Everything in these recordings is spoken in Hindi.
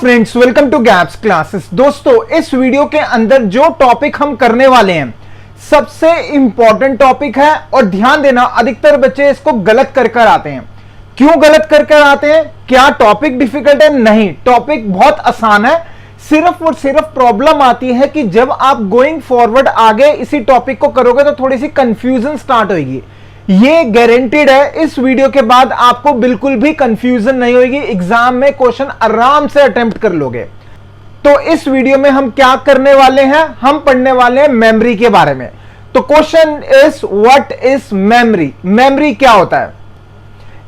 Friends, welcome to gaps classes. दोस्तों, इस वीडियो के अंदर जो टॉपिक हम करने वाले हैं सबसे इंपॉर्टेंट टॉपिक है और ध्यान देना, अधिकतर बच्चे इसको गलत कर कर आते हैं। क्यों गलत कर कर आते हैं? क्या टॉपिक डिफिकल्ट है? नहीं, टॉपिक बहुत आसान है। सिर्फ और सिर्फ प्रॉब्लम आती है कि जब आप गोइंग फॉरवर्ड आगे इसी टॉपिक को करोगे तो थोड़ी सी कंफ्यूजन स्टार्ट होगी। ये गारंटीड है, इस वीडियो के बाद आपको बिल्कुल भी कंफ्यूजन नहीं होगी, एग्जाम में क्वेश्चन आराम से अटेम्प्ट कर लोगे। तो इस वीडियो में हम क्या करने वाले हैं? हम पढ़ने वाले हैं मेमोरी के बारे में। तो question is what is memory? Memory क्या होता है?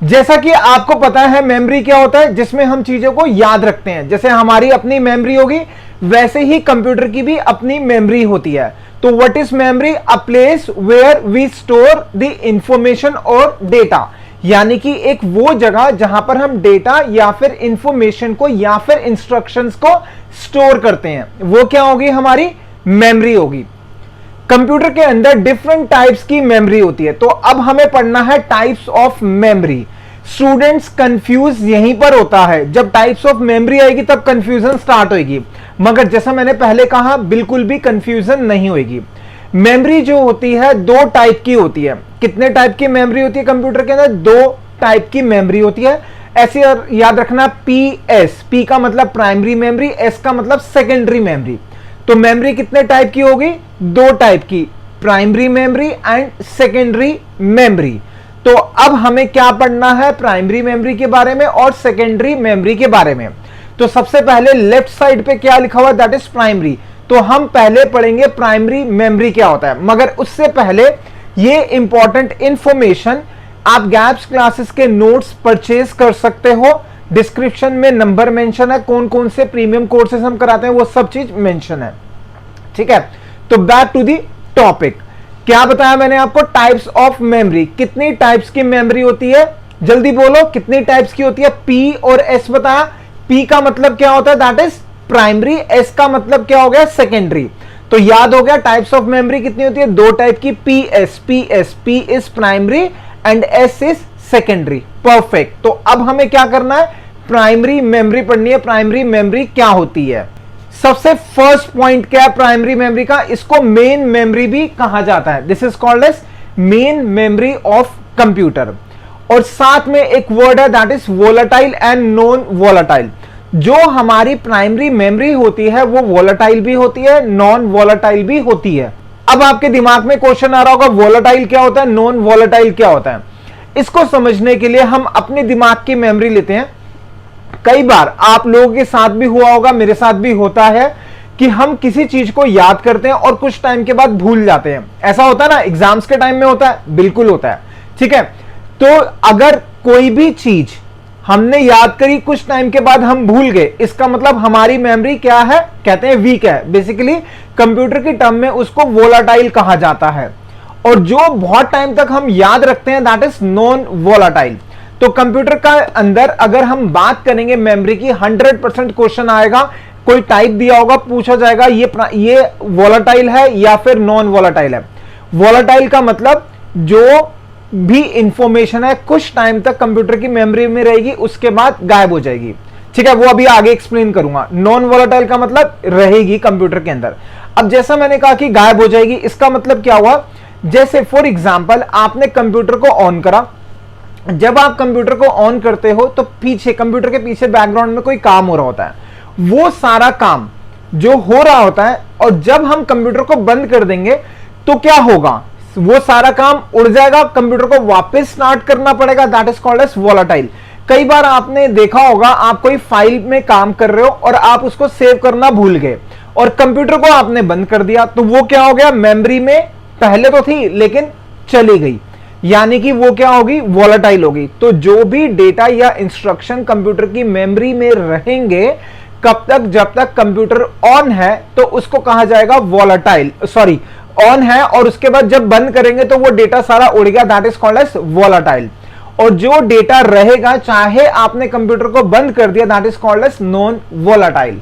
जैसा कि आपको पता है मेमोरी क्या होता है, जिसमें हम चीजों को याद रखते हैं। जैसे हमारी अपनी मेमोरी होगी, वैसे ही कंप्यूटर की भी अपनी मेमोरी होती है। तो what is memory? A place where we store the information और डेटा, यानी कि एक वो जगह जहां पर हम डेटा या फिर इंफॉर्मेशन को या फिर इंस्ट्रक्शंस को स्टोर करते हैं, वो क्या होगी? हमारी मेमोरी होगी। कंप्यूटर के अंदर डिफरेंट टाइप्स की मेमोरी होती है। तो अब हमें पढ़ना है types of memory. Students confuse यहीं पर होता है, जब टाइप्स ऑफ मेमोरी आएगी तब कंफ्यूजन स्टार्ट होगी, मगर जैसा मैंने पहले कहा बिल्कुल भी कंफ्यूजन नहीं होगी। मेमोरी जो होती है दो टाइप की होती है। कितने टाइप की मेमोरी होती है कंप्यूटर के अंदर? दो टाइप की मेमोरी होती है। ऐसे याद रखना, पी का मतलब प्राइमरी मेमोरी, एस का मतलब सेकेंडरी मेमोरी। तो मेमोरी कितने टाइप की होगी? दो टाइप की, primary memory and secondary memory. तो अब हमें क्या पढ़ना है? प्राइमरी मेमोरी के बारे में और सेकेंडरी मेमोरी के बारे में। तो सबसे पहले लेफ्ट साइड पे क्या लिखा हुआ है? That is primary. तो हम पहले पढ़ेंगे प्राइमरी मेमोरी क्या होता है, मगर उससे पहले ये इंपॉर्टेंट इंफॉर्मेशन आप गैप्स क्लासेस के नोट्स परचेज कर सकते हो। डिस्क्रिप्शन में नंबर मेंशन है, कौन कौन से प्रीमियम कोर्सेज हम कराते हैं वो सब चीज मेंशन है। ठीक है, तो बैक टू दी टॉपिक। क्या बताया मैंने आपको? Types of memory. कितनी टाइप्स की मेमोरी होती है? जल्दी बोलो, कितनी टाइप्स की होती है? पी और एस बताया। पी का मतलब क्या होता है? That is primary. एस का मतलब क्या हो गया? सेकेंडरी। तो याद हो गया टाइप्स ऑफ मेमोरी कितनी होती है? दो टाइप की, P S. P is primary and S is secondary. Perfect. तो अब हमें क्या करना है? प्राइमरी मेमोरी पढ़नी है। प्राइमरी मेमोरी क्या होती है? सबसे फर्स्ट पॉइंट क्या है प्राइमरी मेमोरी का? इसको मेन मेमोरी भी कहा जाता है। This is called as main memory of computer. और साथ में एक वर्ड है that is volatile and non volatile. जो हमारी प्राइमरी मेमोरी होती है वो वोलेटाइल भी होती है, नॉन वोलेटाइल भी होती है। अब आपके दिमाग में क्वेश्चन आ रहा होगा, वोलेटाइल क्या होता है, नॉन वोलेटाइल क्या होता है? इसको समझने के लिए हम अपने दिमाग की मेमोरी लेते हैं। कई बार आप लोगों के साथ भी हुआ होगा, मेरे साथ भी होता है कि हम किसी चीज को याद करते हैं और कुछ टाइम के बाद भूल जाते हैं। ऐसा होता है ना, एग्जाम्स के टाइम में होता है, बिल्कुल होता है। ठीक है, तो अगर कोई भी चीज हमने याद करी, कुछ टाइम के बाद हम भूल गए, इसका मतलब हमारी मेमोरी क्या है? कहते हैं वीक है। बेसिकली कंप्यूटर की टर्म में उसको वोलाटाइल कहा जाता है। और जो बहुत टाइम तक हम याद रखते हैं दैट इज नॉन वोलाटाइल। तो कंप्यूटर का अंदर अगर हम बात करेंगे मेमोरी की, 100% क्वेश्चन आएगा, कोई टाइप दिया होगा, पूछा जाएगा ये वोलाटाइल है या फिर नॉन वोलाटाइल है। वोलाटाइल का मतलब जो भी इंफॉर्मेशन है कुछ टाइम तक कंप्यूटर की मेमोरी में रहेगी, उसके बाद गायब हो जाएगी। ठीक है, वो अभी आगे एक्सप्लेन करूंगा। नॉन वोलेटाइल का मतलब रहेगी कंप्यूटर के अंदर। अब जैसा मैंने कहा कि गायब हो जाएगी, इसका मतलब क्या हुआ? जैसे फॉर एग्जांपल आपने कंप्यूटर को ऑन करा। जब आप कंप्यूटर को ऑन करते हो तो पीछे, कंप्यूटर के पीछे बैकग्राउंड में कोई काम हो रहा होता है। वो सारा काम जो हो रहा होता है, और जब हम कंप्यूटर को बंद कर देंगे तो क्या होगा? वो सारा काम उड़ जाएगा, कंप्यूटर को वापस स्टार्ट करना पड़ेगा। That is called as volatile. कई बार आपने देखा होगा, आप कोई फाइल में काम कर रहे हो और आप उसको सेव करना भूल गए और कंप्यूटर को आपने बंद कर दिया, तो वो क्या हो गया? मेमोरी में पहले तो थी लेकिन चली गई, यानी कि वो क्या होगी? वोलेटाइल होगी। तो जो भी डेटा या इंस्ट्रक्शन कंप्यूटर की मेमोरी में रहेंगे, कब तक? जब तक कंप्यूटर ऑन है तो उसको कहा जाएगा वोलेटाइल। सॉरी, ऑन है और उसके बाद जब बंद करेंगे तो वो डेटा सारा उड़ गया, that is called as volatile. और जो डेटा रहेगा चाहे आपने कंप्यूटर को बंद कर दिया, that is called as non volatile.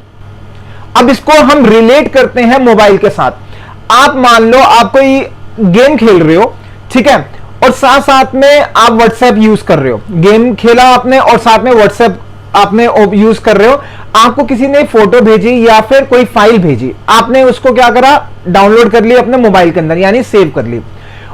अब इसको हम रिलेट करते हैं मोबाइल के साथ। आप मान लो आप कोई गेम खेल रहे हो, ठीक है, और साथ साथ में आप व्हाट्सएप यूज कर रहे हो। गेम खेला आपने और साथ में व्हाट्सएप आपने यूज कर रहे हो, आपको किसी ने फोटो भेजी या फिर कोई फाइल भेजी, आपने उसको क्या करा, डाउनलोड कर ली अपने मोबाइल के अंदर, यानी सेव कर ली।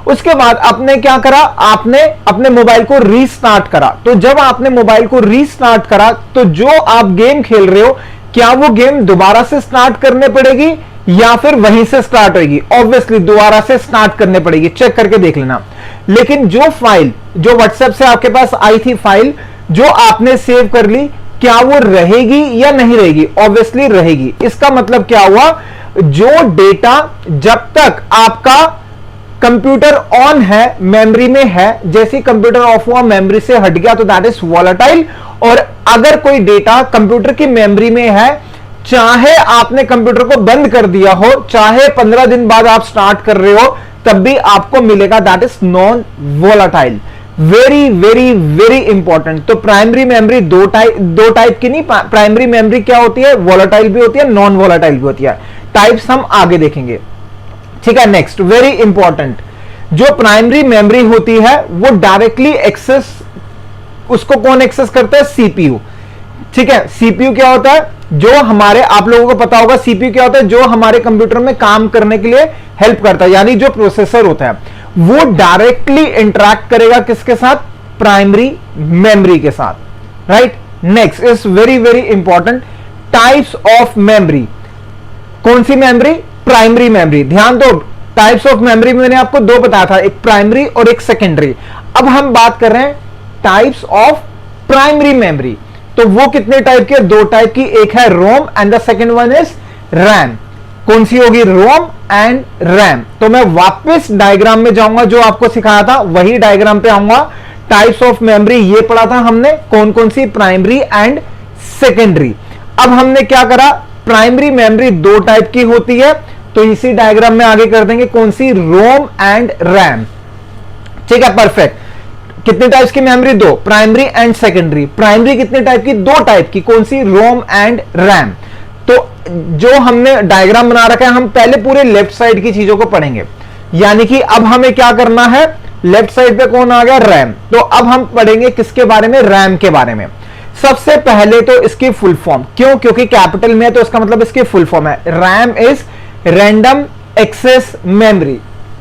उसके बाद आपने क्या करा, आपने अपने मोबाइल को रीस्टार्ट करा। तो जब आपने मोबाइल को रीस्टार्ट करा तो जो आप गेम खेल रहे हो, क्या वो गेम दोबारा से स्टार्ट करने पड़ेगी या फिर वहीं से स्टार्ट होगी? ऑब्वियसली दोबारा से स्टार्ट करने पड़ेगी, चेक करके देख लेना। लेकिन जो फाइल, जो व्हाट्सएप से आपके पास आई थी फाइल, जो आपने सेव कर ली, क्या वो रहेगी या नहीं रहेगी? ऑब्वियसली रहेगी। इसका मतलब क्या हुआ, जो डेटा जब तक आपका कंप्यूटर ऑन है, मेमोरी में है, जैसे कंप्यूटर ऑफ हुआ, मेमोरी से हट गया, तो दैट इज वॉलेटाइल। और अगर कोई डेटा कंप्यूटर की मेमोरी में है, चाहे आपने कंप्यूटर को बंद कर दिया हो, चाहे 15 दिन बाद आप स्टार्ट कर रहे हो, तब भी आपको मिलेगा, that is non volatile. Very very very important. तो प्राइमरी मेमोरी दो टाइप की नहीं, प्राइमरी मेमोरी क्या होती है, वॉलेटाइल भी होती है, नॉन वॉलेटाइल भी होती है। टाइप्स हम आगे देखेंगे, ठीक है। नेक्स्ट, वेरी इंपॉर्टेंट, जो प्राइमरी मेमोरी होती है वो डायरेक्टली एक्सेस, उसको कौन एक्सेस करता है, सीपीयू, ठीक है। सीपीयू क्या होता है, जो हमारे, आप लोगों को पता होगा सीपीयू क्या होता है, जो हमारे कंप्यूटर में काम करने के लिए हेल्प करता है, यानी जो प्रोसेसर होता है, वो डायरेक्टली इंटरैक्ट करेगा किसके साथ, प्राइमरी मेमोरी के साथ, right. Next is very very important, types of memory. कौन सी मेमोरी, प्राइमरी मेमोरी। ध्यान दो, टाइप्स ऑफ मेमोरी में मैंने आपको दो बताया था, एक प्राइमरी और एक सेकेंडरी। अब हम बात कर रहे हैं टाइप्स ऑफ प्राइमरी मेमोरी। तो वो कितने टाइप के, दो टाइप की, एक है ROM and the second one is RAM. कौन सी होगी, रोम एंड रैम। तो मैं वापस डायग्राम में जाऊंगा, जो आपको सिखाया था वही डायग्राम पे आऊंगा। टाइप्स ऑफ मेमोरी ये पढ़ा था हमने, कौन कौन सी, प्राइमरी एंड सेकेंडरी। अब हमने क्या करा, प्राइमरी मेमोरी दो टाइप की होती है, तो इसी डायग्राम में आगे कर देंगे, कौन सी, रोम एंड रैम, ठीक है, परफेक्ट। कितने टाइप्स की मेमोरी, दो, प्राइमरी एंड सेकेंडरी। प्राइमरी कितने टाइप की, दो टाइप की, कौन सी, रोम एंड रैम। तो जो हमने डायग्राम बना रखा है, हम पहले पूरे लेफ्ट साइड की चीजों को पढ़ेंगे, यानी कि अब हमें क्या करना है, लेफ्ट साइड पे कौन आ गया, रैम। तो अब हम पढ़ेंगे किसके बारे में, रैम के बारे में। सबसे पहले तो इसकी फुल फॉर्म, क्यों, क्योंकि कैपिटल में है तो इसका मतलब इसकी फुल फॉर्म है, RAM is random access memory.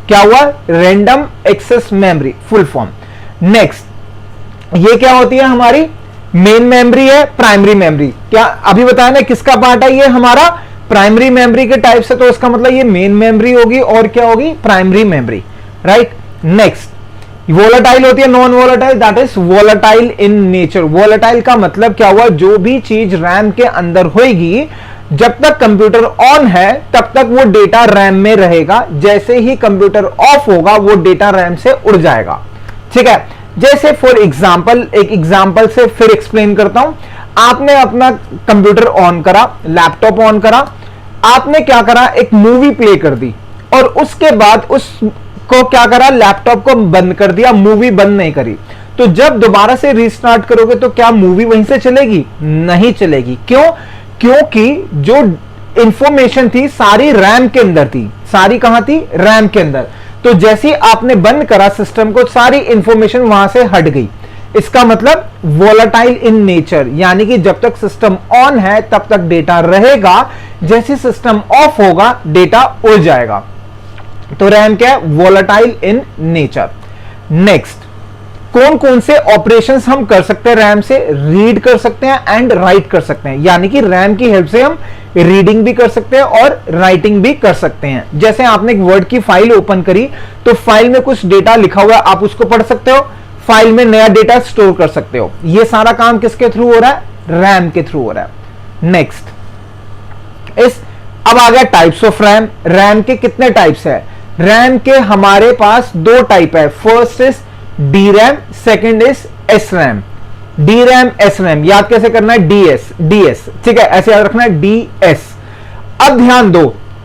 क्या हुआ, random access memory, full form. Next, ये क्या होती है, हमारी मेन मेमोरी है, प्राइमरी मेमोरी। क्या अभी बताया ना किसका पार्ट है, ये हमारा प्राइमरी मेमोरी के टाइप से, तो इसका मतलब ये मेन मेमोरी होगी और क्या होगी, primary memory, right. Next, volatile होती है, non volatile, that is volatile in nature. Volatile का मतलब क्या हुआ, जो भी चीज रैम के अंदर होगी, जब तक कंप्यूटर ऑन है तब तक वो डेटा रैम में रहेगा, जैसे ही कंप्यूटर ऑफ होगा वो डेटा रैम से उड़ जाएगा, ठीक है। जैसे फॉर एग्जांपल, एक एग्जांपल से फिर एक्सप्लेन करता हूं। आपने अपना कंप्यूटर ऑन करा, लैपटॉप ऑन करा, आपने क्या करा, एक मूवी प्ले कर दी, और उसके बाद उसको क्या करा, लैपटॉप को बंद कर दिया, मूवी बंद नहीं करी। तो जब दोबारा से रीस्टार्ट करोगे तो क्या मूवी वहीं से चलेगी, नहीं चलेगी। क्यों, क्योंकि जो इंफॉर्मेशन थी सारी रैम के अंदर थी, सारी कहां थी, रैम के अंदर। तो जैसे आपने बंद करा सिस्टम को, सारी इंफॉर्मेशन वहां से हट गई। इसका मतलब वोलेटाइल इन नेचर, यानी कि जब तक सिस्टम ऑन है तब तक डेटा रहेगा, जैसे सिस्टम ऑफ होगा डेटा उड़ जाएगा। तो रैम क्या है, वोलेटाइल इन नेचर। नेक्स्ट, कौन कौन से ऑपरेशंस हम कर सकते हैं रैम से, रीड कर सकते हैं एंड राइट कर सकते हैं, यानी कि रैम की हेल्प से हम रीडिंग भी कर सकते हैं और राइटिंग भी कर सकते हैं। जैसे आपने एक वर्ड की फाइल ओपन करी, तो फाइल में कुछ डेटा लिखा हुआ है, आप उसको पढ़ सकते हो, फाइल में नया डेटा स्टोर कर सकते हो। ये सारा काम किसके थ्रू हो रहा है, रैम के थ्रू हो रहा है। नेक्स्ट, अब आ गया टाइप्स ऑफ रैम। रैम के कितने टाइप्स है, रैम के हमारे पास दो टाइप है, first is D RAM, second is S RAM. D RAM, S RAM, याद कैसे करना है, डीएस, ठीक है, ऐसे याद रखना है, डीएस। अब ध्यान दो,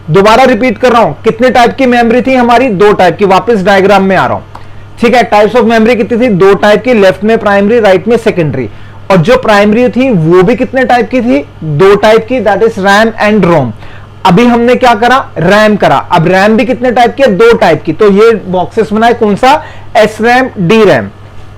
दोबारा रिपीट कर रहा हूं, कितने टाइप की मेमोरी थी हमारी, दो टाइप की, वापस डायग्राम में आ रहा हूं, ठीक है। टाइप्स ऑफ मेमोरी कितनी थी, दो टाइप की, लेफ्ट में प्राइमरी, राइट में सेकेंडरी। और जो प्राइमरी थी वो भी कितने टाइप की थी, दो टाइप की, दैट इज रैम एंड रोम। अभी हमने क्या करा, रैम करा। अब रैम भी कितने टाइप की है, दो टाइप की। तो ये बॉक्सेस बनाए, कौन सा, एस रैम, डी रैम।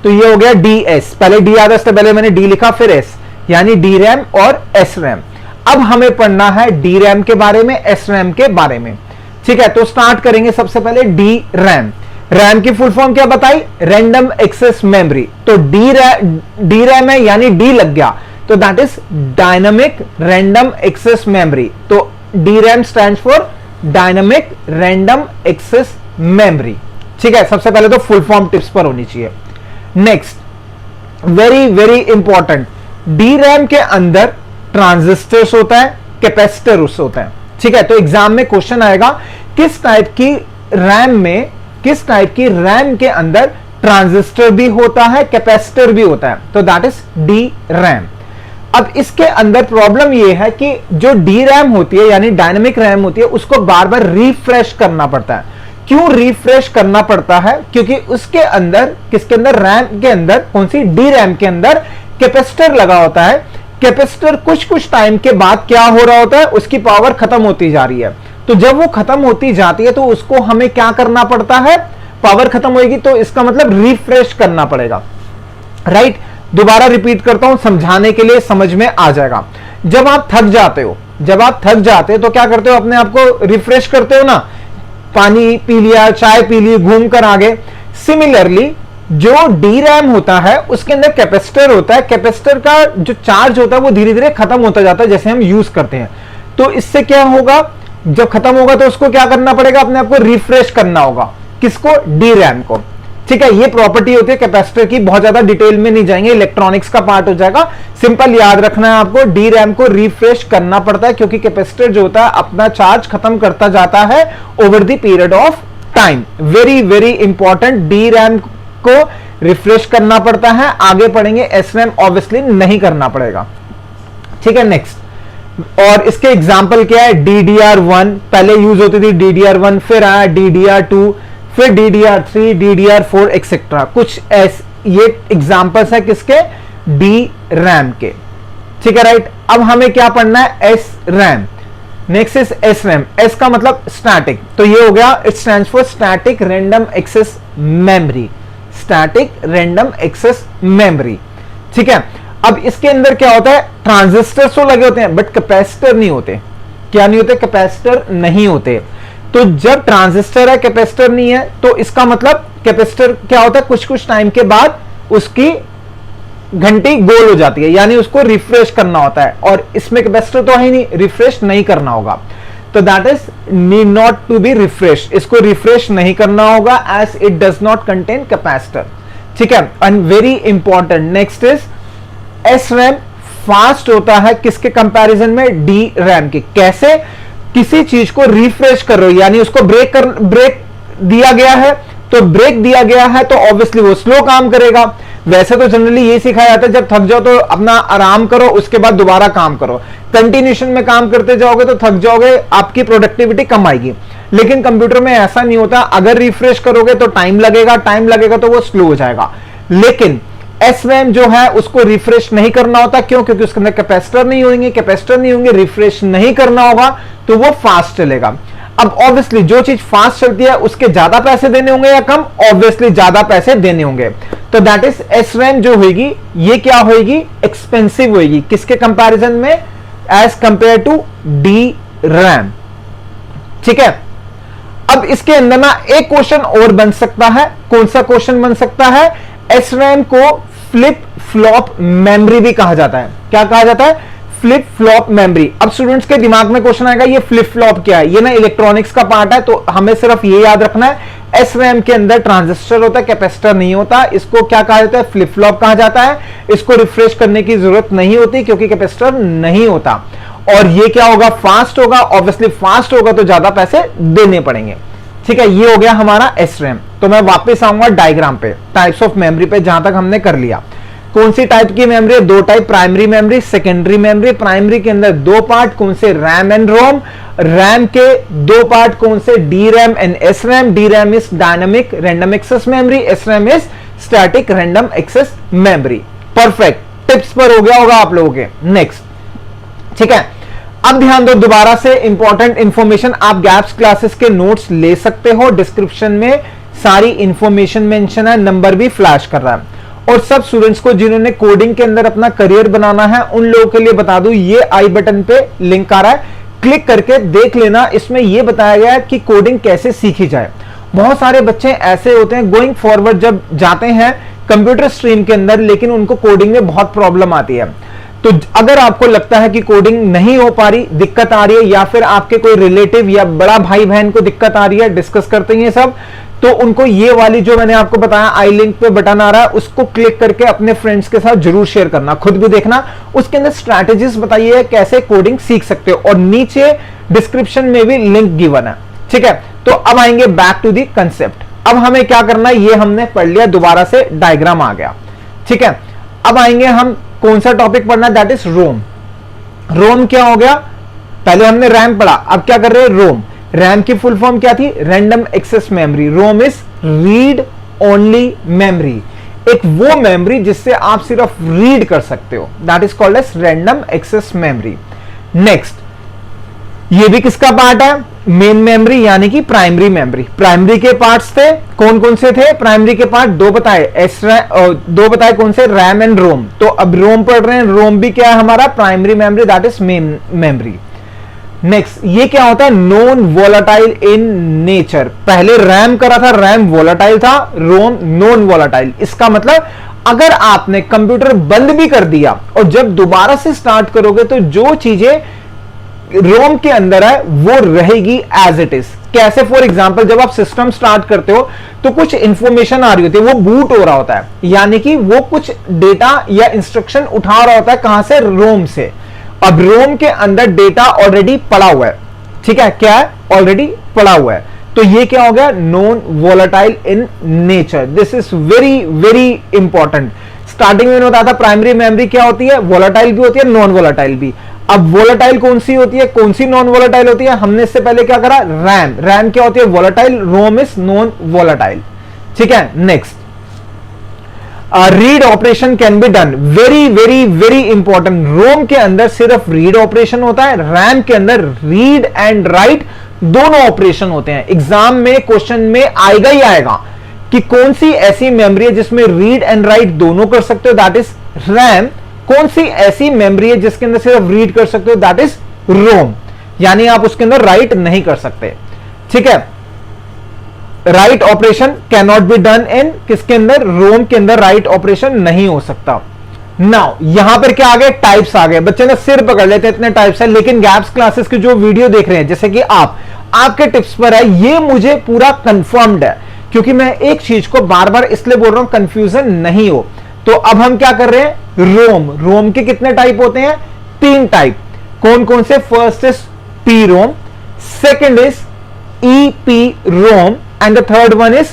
तो ये हो गया डी एस, पहले डी आ रहा है, पहले मैंने डी लिखा फिर एस, यानी डी रैम और एस रैम। अब हमें पढ़ना है डी रैम के बारे में, एस रैम के बारे में। ठीक है, तो स्टार्ट करेंगे सबसे पहले डी रैम। रैम की फुल फॉर्म क्या बताई? Random access memory. तो डी रैम है यानी डी लग गया, तो that is dynamic random access memory. तो D RAM stands for dynamic random access memory. ठीक है, सबसे पहले तो फुल फॉर्म टिप्स पर होनी चाहिए। Next, very very important, D RAM के अंदर ट्रांजिस्टर्स होता है, कैपेसिटर्स होता है। ठीक है, तो एग्जाम में क्वेश्चन आएगा किस टाइप की रैम के अंदर ट्रांजिस्टर भी होता है, कैपेसिटर भी होता है, तो दैट इज डी रैम। अब इसके अंदर प्रॉब्लम यह है कि जो डी रैम होती है यानी डायनेमिक रैम होती है, उसको बार बार रिफ्रेश करना पड़ता है। क्यों रिफ्रेश करना पड़ता है? क्योंकि उसके अंदर, किसके अंदर? रैम के अंदर, कौन सी? डी रैम के अंदर कैपेसिटर लगा होता है। कैपेसिटर कुछ टाइम के बाद क्या हो रहा होता है? उसकी पावर खत्म होती जा रही है। तो जब वो खत्म होती जाती है तो उसको हमें क्या करना पड़ता है? पावर खत्म होगी तो इसका मतलब रिफ्रेश करना पड़ेगा, राइट? दोबारा रिपीट करता हूं समझाने के लिए, समझ में आ जाएगा। जब आप थक जाते हो तो क्या करते हो? अपने आप को रिफ्रेश करते हो ना, पानी पी लिया, चाय पी ली, घूम कर आ गए। सिमिलरली जो डी रैम होता है उसके अंदर कैपेसिटर होता है। कैपेसिटर का जो चार्ज होता है वो धीरे धीरे खत्म होता जाता है जैसे हम यूज करते हैं। तो इससे क्या होगा? जब खत्म होगा तो उसको क्या करना पड़ेगा? अपने आप को रिफ्रेश करना होगा। किसको? डी रैम को। ठीक है, ये प्रॉपर्टी होती है कैपेसिटर की, बहुत ज्यादा डिटेल में नहीं जाएंगे, इलेक्ट्रॉनिक्स का पार्ट हो जाएगा। सिंपल याद रखना है आपको, डी रैम को रिफ्रेश करना पड़ता है क्योंकि कैपेसिटर जो होता है अपना चार्ज खत्म करता जाता है over the period of time. Very very important, D RAM को रिफ्रेश करना पड़ता है। आगे पढ़ेंगे, एस रैम ऑब्वियसली नहीं करना पड़ेगा। ठीक है, नेक्स्ट, और इसके एग्जाम्पल क्या है? DDR1 पहले यूज होती थी, DDR1 फिर आया DDR2, फिर DDR3, DDR4 एक्सेट्रा। कुछ ये एग्जाम्पल्स है किसके? डी रैम के। ठीक है, राइट। अब हमें क्या पढ़ना है? S RAM. Next is S RAM. S का मतलब स्टैटिक, तो ये हो गया, it stands for static random access memory. Static random access memory. ठीक है, अब इसके अंदर क्या होता है? ट्रांजिस्टर तो लगे होते हैं बट कैपेसिटर नहीं होते। क्या नहीं होते? कैपेसिटर नहीं होते। तो जब ट्रांजिस्टर है, कैपेसिटर नहीं है, तो इसका मतलब कैपेसिटर क्या होता है? कुछ टाइम के बाद उसकी घंटी गोल हो जाती है, यानी उसको रिफ्रेश करना होता है। और इसमें कैपेसिटर तो है ही नहीं, रिफ्रेश नहीं करना होगा, तो that is need not to be refresh. इसको रिफ्रेश नहीं करना होगा as it does not contain capacitor. ठीक है, and very important, next is S RAM fast होता है किसके कंपैरिजन में? डी रैम के। कैसे? किसी चीज को रिफ्रेश कर रहे हो, यानी उसको ब्रेक दिया गया है, तो ब्रेक दिया गया है तो ऑब्वियसली वो स्लो काम करेगा। वैसे तो जनरली ये सिखाया जाता है जब थक जाओ तो अपना आराम करो, उसके बाद दोबारा काम करो। कंटिन्यूशन में काम करते जाओगे तो थक जाओगे, आपकी प्रोडक्टिविटी कम आएगी। लेकिन कंप्यूटर में ऐसा नहीं होता, अगर रिफ्रेश करोगे तो टाइम लगेगा तो वो स्लो हो जाएगा। लेकिन एस रैम जो है उसको रिफ्रेश नहीं करना होता। क्यों? क्योंकि उसके अंदर कैपेसिटर नहीं होंगे, रिफ्रेश नहीं करना होगा तो वो फास्ट चलेगा। अब ऑब्वियसली जो चीज फास्ट चलती है उसके ज्यादा पैसे देने होंगे या कम? ऑब्वियसली ज्यादा पैसे देने होंगे। तो दैट इज एस रैम जो होगी, ये क्या होगी? एक्सपेंसिव होगी। किसके कंपैरिजन में? As compare to D RAM. ठीक है, अब इसके अंदर ना एक क्वेश्चन और बन सकता है। कौन सा क्वेश्चन बन सकता है? एस रैम को फ्लिप फ्लॉप मेमोरी भी कहा जाता है। क्या कहा जाता है? Flip flop memory. अब स्टूडेंट्स के दिमाग में क्वेश्चन आएगा ये फ्लिप फ्लॉप क्या है? ये ना इलेक्ट्रॉनिक्स का पार्ट है, तो हमें सिर्फ ये याद रखना है, एस रैम के अंदर ट्रांजिस्टर होता है, कैपेसिटर नहीं होता। इसको क्या कहा जाता है? फ्लिप फ्लॉप कहा जाता है। इसको रिफ्रेश करने की जरूरत नहीं होती क्योंकि कैपेसिटर नहीं होता। और ये क्या होगा? फास्ट होगा। ऑब्वियसली फास्ट होगा तो ज्यादा पैसे देने पड़ेंगे। ठीक है, ये हो गया हमारा एस रैम। तो मैं वापस आऊंगा डायग्राम पे, टाइप्स ऑफ मेमोरी पे, जहां तक हमने कर लिया। कौन सी टाइप की मेमोरी है? दो type, primary memory, secondary memory. Primary के अंदर दो पार्ट, कौन से? RAM and Rome. रैम के दो पार्ट, कौन से? D RAM and S RAM. D RAM is dynamic random access memory, S RAM is static random access memory. Perfect, tips पर हो गया होगा आप लोगों के। नेक्स्ट, ठीक है, अब ध्यान दो, दोबारा से इंपॉर्टेंट इंफॉर्मेशन, आप गैप्स क्लासेस के नोट्स ले सकते हो, डिस्क्रिप्शन में सारी इंफॉर्मेशन मेंशन है, नंबर भी फ्लैश कर रहा है। और सब स्टूडेंट्स को जिन्होंने कोडिंग के अंदर अपना करियर बनाना है उन लोगों के लिए बता दूं, ये आई बटन पे लिंक आ रहा है, क्लिक करके देख लेना। इसमें यह बताया गया है कि कोडिंग कैसे सीखी जाए। बहुत सारे बच्चे ऐसे होते हैं गोइंग फॉरवर्ड जब जाते हैं कंप्यूटर स्ट्रीम के अंदर, लेकिन उनको कोडिंग में बहुत प्रॉब्लम आती है। तो अगर आपको लगता है कि कोडिंग नहीं हो पा रही, दिक्कत आ रही है, या फिर आपके कोई रिलेटिव या बड़ा भाई बहन को दिक्कत आ रही है, डिस्कस करते हैं सब, तो उनको ये वाली जो मैंने आपको बताया आई लिंक पे बटन आ रहा है, उसको क्लिक करके अपने फ्रेंड्स के साथ जरूर शेयर करना, खुद भी देखना। उसके अंदर स्ट्रैटेजीज बताइए कैसे कोडिंग सीख सकते हो, और नीचे डिस्क्रिप्शन में भी लिंक गिवन है, ठीक है। तो अब आएंगे बैक टू दी कंसेप्ट। अब हमें क्या करना है, ये हमने पढ़ लिया, दोबारा से डायग्राम आ गया, ठीक है। अब आएंगे हम कौन सा टॉपिक पढ़ना है, दैट इज रोम। रोम क्या हो गया, पहले हमने रैम पढ़ा, अब क्या कर रहे हैं रोम। रैम की फुल फॉर्म क्या थी, random access memory. ROM is read only memory, एक वो मेमोरी जिससे आप सिर्फ रीड कर सकते हो, that is called as random access memory. Next, ये भी किसका पार्ट है, मेन मेमोरी यानी कि प्राइमरी मेमोरी। प्राइमरी के पार्ट्स थे, कौन कौन से थे प्राइमरी के पार्ट, दो बताए, दो बताए कौन से, रैम एंड रोम। तो अब रोम पढ़ रहे हैं, रोम भी क्या है हमारा primary memory, that is main memory. Next, ये क्या होता है, नॉन वोलाटाइल इन नेचर। पहले रैम करा था, रैम वोलाटाइल था, रोम नॉन वोलाटाइल। इसका मतलब अगर आपने कंप्यूटर बंद भी कर दिया और जब दोबारा से स्टार्ट करोगे तो जो चीजें रोम के अंदर है वो रहेगी एज इट इज। कैसे, फॉर एग्जांपल जब आप सिस्टम स्टार्ट करते हो तो कुछ इंफॉर्मेशन आ रही होती है, वो बूट हो रहा होता है, यानी कि वो कुछ डेटा या इंस्ट्रक्शन उठा रहा होता है, कहां से, रोम से। अब रोम के अंदर डेटा ऑलरेडी पड़ा हुआ है, ठीक है, क्या है, ऑलरेडी पड़ा हुआ है। तो ये क्या हो गया, non volatile in nature. This is very very important. Starting में बताया था प्राइमरी मेमोरी क्या होती है, वोलाटाइल भी होती है, नॉन वोलाटाइल भी। अब वोलाटाइल कौन सी होती है, कौन सी नॉन वोलाटाइल होती है, हमने इससे पहले क्या करा, रैम। रैम क्या होती है, volatile, ROM is non volatile, ठीक है। Next, read operation can be done, very very very important. ROM के अंदर सिर्फ रीड ऑपरेशन होता है, रैम के अंदर रीड एंड राइट दोनों ऑपरेशन होते हैं। एग्जाम में क्वेश्चन में आएगा ही आएगा कि कौन सी ऐसी मेमोरी है जिसमें रीड एंड राइट दोनों कर सकते हो, दैट इज रैम। कौन सी ऐसी मेमोरी है जिसके अंदर सिर्फ रीड कर सकते हो, दैट इज रोम, यानी आप उसके अंदर राइट नहीं कर सकते, ठीक है। Write operation can not be done in किसके अंदर, रोम के अंदर राइट ऑपरेशन नहीं हो सकता। नाउ यहां पर क्या आ गए, टाइप्स आ गए। बच्चे ने सिर पकड़ लेते इतने टाइप्स है, लेकिन गैप्स क्लासेस की जो वीडियो देख रहे हैं, जैसे कि आपके टिप्स पर है, ये मुझे पूरा कंफर्म्ड है, क्योंकि मैं एक चीज को बार बार इसलिए बोल रहा हूं कंफ्यूजन नहीं हो। तो अब हम क्या कर रहे हैं, रोम। रोम के कितने टाइप होते हैं, 3 टाइप। कौन कौन से, first is P ROM, second is E P ROM, and the third one is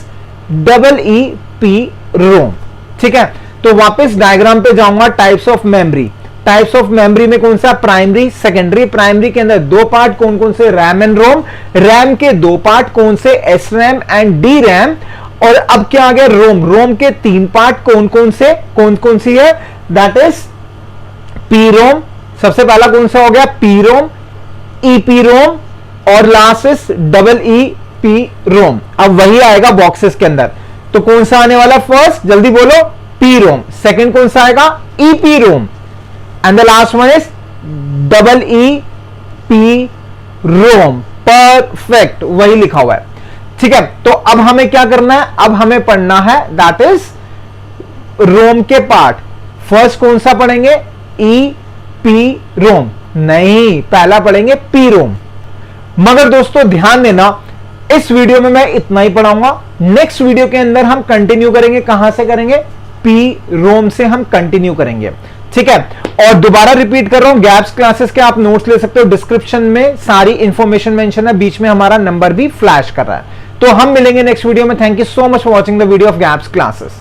EEP रोम, ठीक है। तो वापस डायग्राम पे जाऊंगा, types of memory. Types of memory में कौन सा, प्राइमरी, सेकेंडरी। प्राइमरी के अंदर 2 पार्ट, कौन कौन से, रैम एंड रोम। रैम के 2 पार्ट, कौन से, SRAM एंड DRAM। और अब क्या आ गया, रोम। रोम के 3 पार्ट, कौन कौन सी है, दैट इज पी रोम। सबसे पहला कौन सा हो गया, पी रोम, EP रोम, और लास्ट इज EEP रोम। अब वही आएगा बॉक्सेस के अंदर। तो कौन सा आने वाला, फर्स्ट जल्दी बोलो, पी रोम। सेकेंड कौन सा आएगा, EP ROM, and the last one is EEP ROM. Perfect, वही लिखा हुआ है, ठीक है। तो अब हमें क्या करना है, अब हमें पढ़ना है दैट इज रोम के पार्ट। फर्स्ट कौन सा पढ़ेंगे, EP रोम नहीं, पहला पढ़ेंगे पी रोम। मगर दोस्तों ध्यान देना, इस वीडियो में मैं इतना ही पढ़ाऊंगा। नेक्स्ट वीडियो के अंदर हम कंटिन्यू करेंगे, कहां से करेंगे, पी रोम से हम कंटिन्यू करेंगे, ठीक है। और दोबारा रिपीट कर रहा हूं, गैप्स क्लासेस के आप नोट्स ले सकते हो, डिस्क्रिप्शन में सारी इंफॉर्मेशन मेंशन है, बीच में हमारा नंबर भी फ्लैश कर रहा है। तो हम मिलेंगे नेक्स्ट वीडियो में। Thank you so much for watching the video of gaps classes.